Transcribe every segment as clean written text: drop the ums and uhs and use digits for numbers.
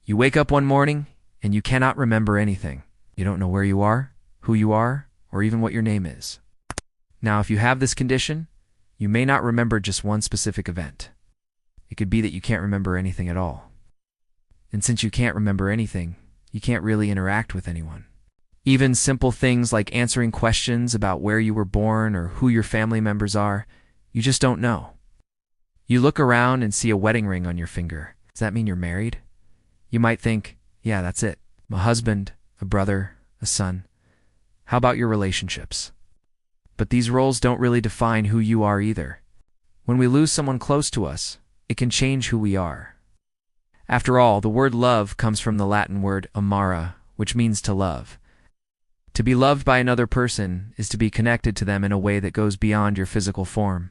You wake up one morning and you cannot remember anything. You don't know where you are, who you are, or even what your name is. Now, if you have this condition, you may not remember just one specific event. It could be that you can't remember anything at all. And since you can't remember anything, you can't really interact with anyone. Even simple things like answering questions about where you were born or who your family members are, you just don't know. You look around and see a wedding ring on your finger. Does that mean you're married? You might think, yeah, that's it. I'm a husband, a brother, a son. How about your relationships? But these roles don't really define who you are either. When we lose someone close to us, it can change who we are. After all, the word love comes from the Latin word amare, which means to love. To be loved by another person is to be connected to them in a way that goes beyond your physical form.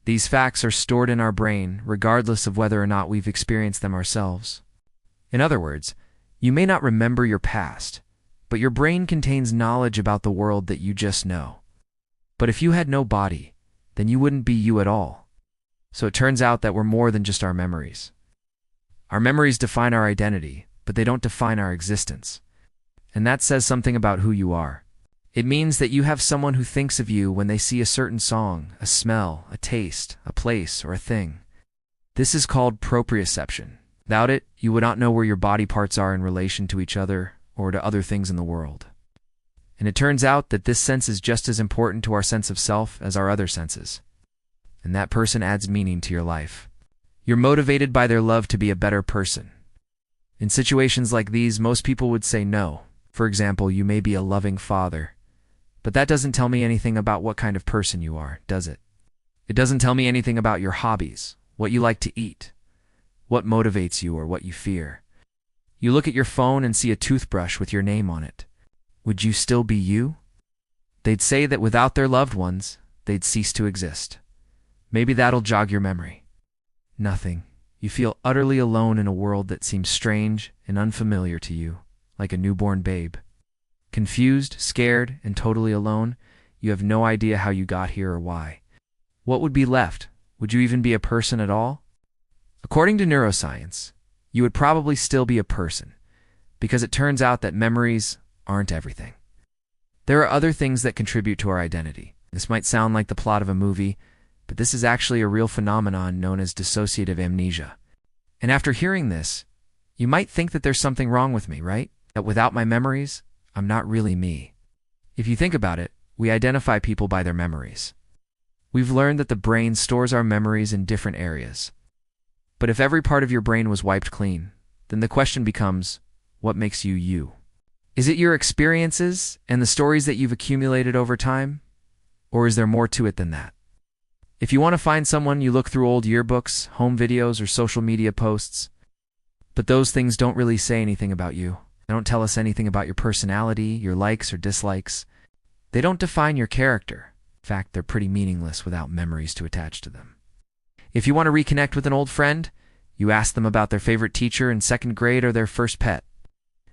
These facts are stored in our brain, regardless of whether or not we've experienced them ourselves. In other words, you may not remember your past, but your brain contains knowledge about the world that you just know. But if you had no body, then you wouldn't be you at all. So it turns out that we're more than just our memories. Our memories define our identity, but they don't define our existence. And that says something about who you are. It means that you have someone who thinks of you when they see a certain song, a smell, a taste, a place, or a thing. This is called proprioception. Without it, you would not know where your body parts are in relation to each other or to other things in the world. And it turns out that this sense is just as important to our sense of self as our other senses. And that person adds meaning to your life. You're motivated by their love to be a better person. In situations like these, most people would say no. For example, you may be a loving father. But that doesn't tell me anything about what kind of person you are, does it? It doesn't tell me anything about your hobbies, what you like to eat, what motivates you or what you fear. You look at your phone and see a toothbrush with your name on it. Would you still be you? They'd say that without their loved ones, they'd cease to exist. Maybe that'll jog your memory. Nothing. You feel utterly alone in a world that seems strange and unfamiliar to you, like a newborn babe. Confused, scared, and totally alone, you have no idea how you got here or why. What would be left? Would you even be a person at all? According to neuroscience, you would probably still be a person, because it turns out that memories aren't everything. There are other things that contribute to our identity. This might sound like the plot of a movie, but this is actually a real phenomenon known as dissociative amnesia. And after hearing this, you might think that there's something wrong with me, right? That without my memories, I'm not really me. If you think about it, we identify people by their memories. We've learned that the brain stores our memories in different areas. But if every part of your brain was wiped clean, then the question becomes, what makes you you? Is it your experiences and the stories that you've accumulated over time? Or is there more to it than that? If you want to find someone, you look through old yearbooks, home videos, or social media posts. But those things don't really say anything about you. They don't tell us anything about your personality, your likes or dislikes. They don't define your character. In fact, they're pretty meaningless without memories to attach to them. If you want to reconnect with an old friend, you ask them about their favorite teacher in second grade or their first pet.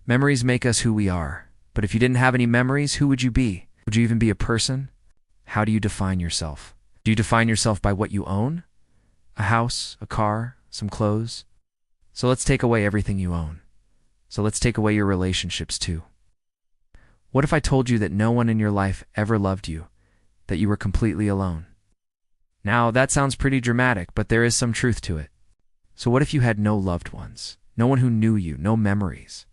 Memories make us who we are. But if you didn't have any memories, who would you be? Would you even be a person? How do you define yourself? Do you define yourself by what you own? A house, a car, some clothes? So let's take away everything you own. So let's take away your relationships too. What if I told you that no one in your life ever loved you, that you were completely alone? Now, that sounds pretty dramatic, but there is some truth to it. So what if you had no loved ones? No one who knew you, no memories?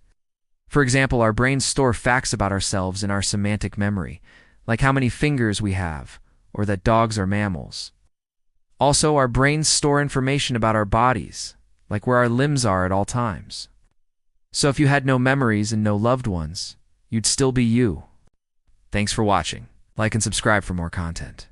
For example, our brains store facts about ourselves in our semantic memory, like how many fingers we have, or that dogs are mammals. Also, our brains store information about our bodies, like where our limbs are at all times. So if you had no memories and no loved ones, you'd still be you. Thanks for watching. Like and subscribe for more content.